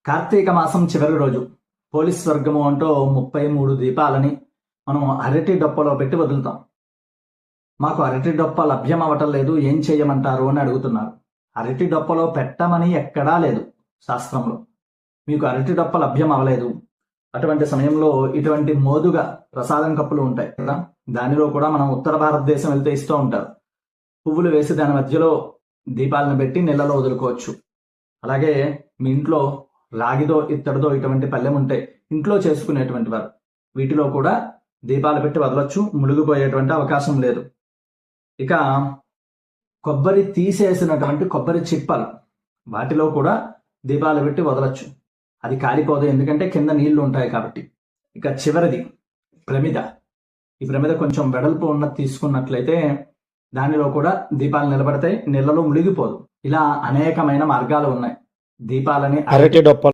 కార్తీక మాసం చివరి రోజు పోలీస్ స్వర్గము అంటూ 33 దీపాలని మనం అరటి డొప్పలో పెట్టి వదులుతాం. మాకు అరటి డొప్ప లభ్యం అవ్వటం లేదు, ఏం చేయమంటారు అని అడుగుతున్నారు. అరటి డొప్పలో పెట్టమని ఎక్కడా లేదు శాస్త్రంలో. మీకు అరటి డొప్ప లభ్యం అవ్వలేదు, అటువంటి సమయంలో ఇటువంటి మోదుగా ప్రసాదం కప్పులు ఉంటాయి కదా, దానిలో కూడా మనం ఉత్తర భారతదేశం వెళ్తే ఇస్తూ ఉంటారు. పువ్వులు వేసి దాని మధ్యలో దీపాలను పెట్టి నీళ్ళలో వదులుకోవచ్చు. అలాగే మీ ఇంట్లో రాగిదో ఇత్తడిదో ఇటువంటి పళ్ళెం ఉంటే ఇంట్లో చేసుకునేటువంటి వారు వీటిలో కూడా దీపాలు పెట్టి వదలొచ్చు, మునిగిపోయేటువంటి అవకాశం లేదు. ఇక కొబ్బరి తీసేసినటువంటి కొబ్బరి చిప్పలు వాటిలో కూడా దీపాలు పెట్టి వదలొచ్చు, అది కాలిపోదు, ఎందుకంటే కింద నీళ్లు ఉంటాయి కాబట్టి. ఇక చివరిది ప్రమిద. ఈ ప్రమిద కొంచెం వెడల్పు ఉన్నది తీసుకున్నట్లయితే దానిలో కూడా దీపాలు నిలబడతాయి, నీళ్ళలో మునిగిపోదు. ఇలా అనేకమైన మార్గాలు ఉన్నాయి. దీపాలని అరటి డొప్ప